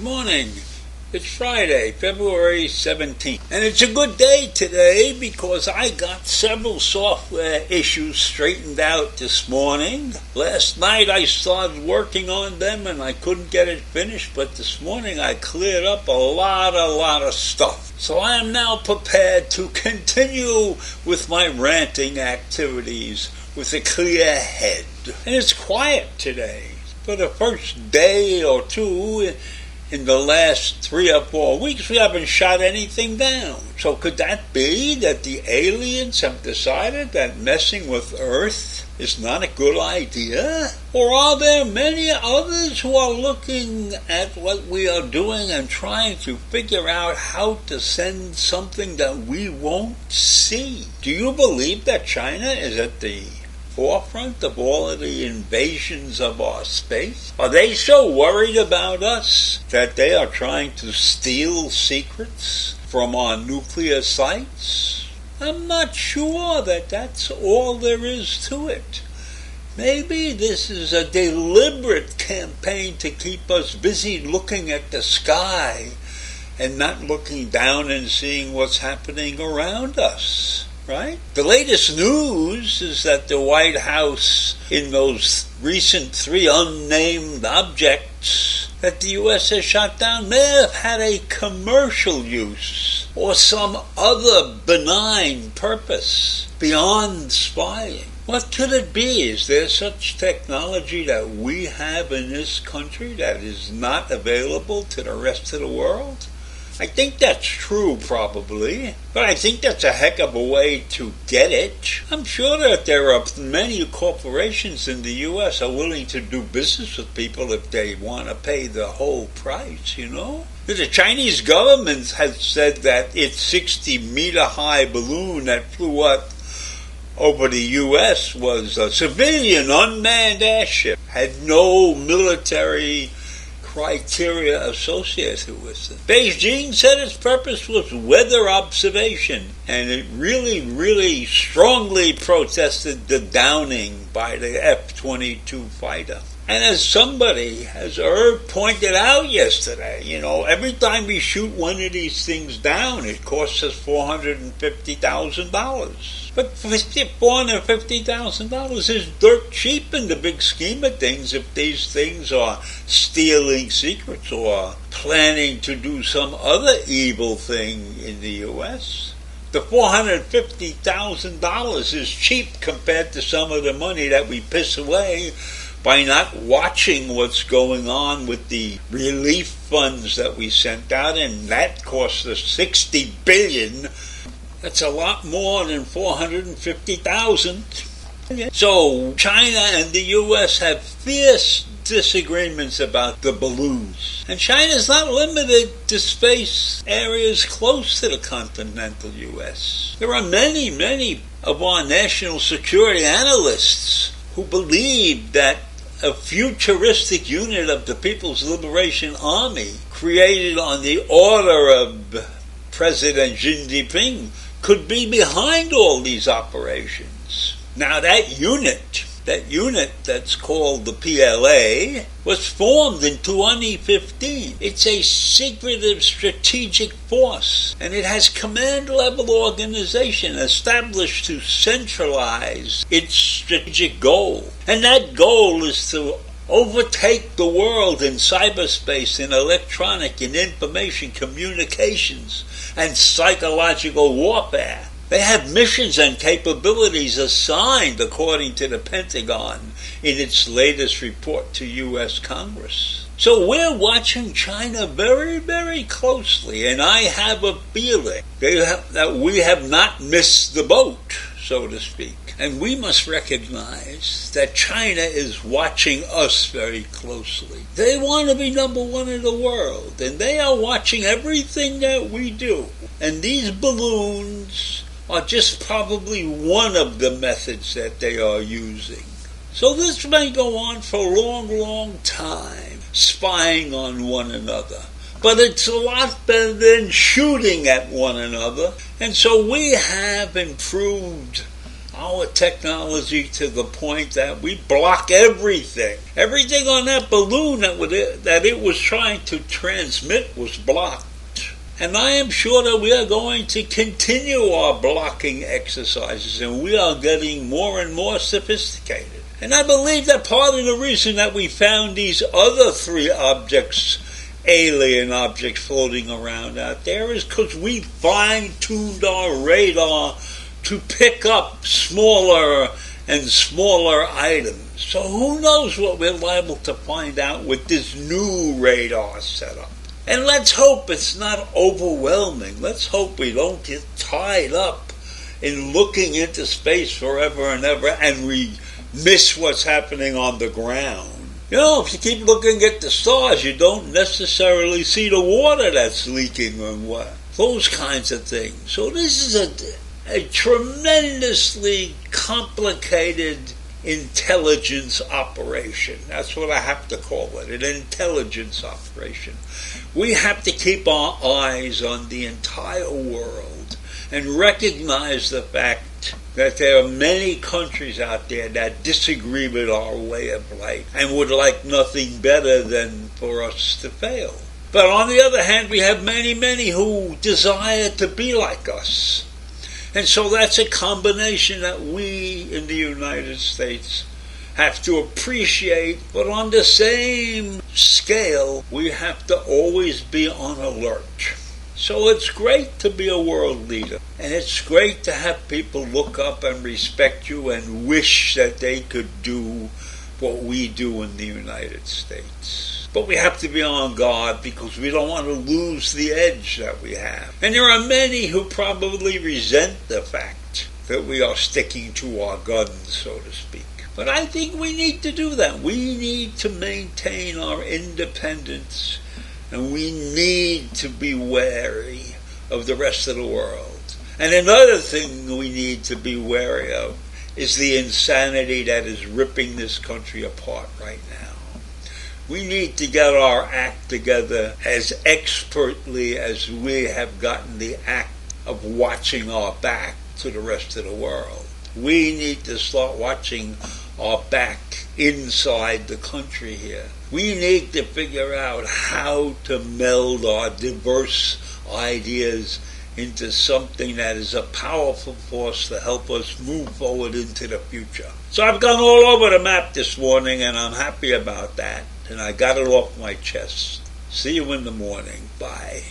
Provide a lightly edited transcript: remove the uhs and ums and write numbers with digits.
morning. It's Friday, February 17th. And it's a good day today because I got several software issues straightened out this morning. Last night I started working on them and I couldn't get it finished, but this morning I cleared up a lot of stuff. So I am now prepared to continue with my ranting activities with a clear head. And it's quiet today. For the first day or two in the last 3 or 4 weeks, we haven't shot anything down. So could that be that the aliens have decided that messing with Earth is not a good idea? Or are there many others who are looking at what we are doing and trying to figure out how to send something that we won't see? Do you believe that China is at the forefront of all of the invasions of our space? Are they so worried about us that they are trying to steal secrets from our nuclear sites? I'm not sure that that's all there is to it. Maybe this is a deliberate campaign to keep us busy looking at the sky and not looking down and seeing what's happening around us. Right? The latest news is that the White House, in those recent 3 unnamed objects that the U.S. has shot down, may have had a commercial use or some other benign purpose beyond spying. What could it be? Is there such technology that we have in this country that is not available to the rest of the world? I think that's true, probably, but I think that's a heck of a way to get it. I'm sure that there are many corporations in the U.S. are willing to do business with people if they want to pay the whole price, you know? The Chinese government has said that its 60-meter-high balloon that flew up over the U.S. was a civilian unmanned airship, had no military criteria associated with it. Beijing said its purpose was weather observation, and it really strongly protested the downing by the F-22 fighter. And as somebody, as Herb pointed out yesterday, every time we shoot one of these things down, it costs us $450,000. But $450,000 is dirt cheap in the big scheme of things if these things are stealing secrets or planning to do some other evil thing in the U.S. The $450,000 is cheap compared to some of the money that we piss away by not watching what's going on with the relief funds that we sent out, and that cost us $60 billion. That's a lot more than $450,000. So China and the U.S. have fierce disagreements about the balloons. And China's not limited to space areas close to the continental U.S. There are many of our national security analysts who believe that a futuristic unit of the People's Liberation Army created on the order of President Xi Jinping could be behind all these operations. Now that unit that's called the PLA was formed in 2015. It's a secretive strategic force, and it has command-level organization established to centralize its strategic goal. And that goal is to overtake the world in cyberspace, in electronic and information communications, and psychological warfare. They have missions and capabilities assigned according to the Pentagon in its latest report to U.S. Congress. So we're watching China very closely, and I have a feeling that we have not missed the boat, so to speak. And we must recognize that China is watching us very closely. They want to be number one in the world, and they are watching everything that we do. And these balloons are just probably one of the methods that they are using. So this may go on for a long time, spying on one another. But it's a lot better than shooting at one another. And so we have improved our technology to the point that we block everything. Everything on that balloon that it was trying to transmit was blocked. And I am sure that we are going to continue our blocking exercises, and we are getting more and more sophisticated. And I believe that part of the reason that we found these other three objects, alien objects floating around out there, is because we fine-tuned our radar to pick up smaller and smaller items. So who knows what we're liable to find out with this new radar setup. And let's hope it's not overwhelming. Let's hope we don't get tied up in looking into space forever and ever and we miss what's happening on the ground. You know, if you keep looking at the stars, you don't necessarily see the water that's leaking or what. Those kinds of things. So this is a tremendously complicated intelligence operation. That's what I have to call it, an intelligence operation. We have to keep our eyes on the entire world and recognize the fact that there are many countries out there that disagree with our way of life and would like nothing better than for us to fail. But on the other hand, we have many who desire to be like us. And so that's a combination that we in the United States have to appreciate, but on the same scale, we have to always be on alert. So it's great to be a world leader, and it's great to have people look up and respect you and wish that they could do what we do in the United States. But we have to be on guard because we don't want to lose the edge that we have. And there are many who probably resent the fact that we are sticking to our guns, so to speak. But I think we need to do that. We need to maintain our independence, and we need to be wary of the rest of the world. And another thing we need to be wary of is the insanity that is ripping this country apart right now. We need to get our act together as expertly as we have gotten the act of watching our back to the rest of the world. We need to start watching our back inside the country here. We need to figure out how to meld our diverse ideas into something that is a powerful force to help us move forward into the future. So I've gone all over the map this morning, and I'm happy about that. And I got it off my chest. See you in the morning. Bye.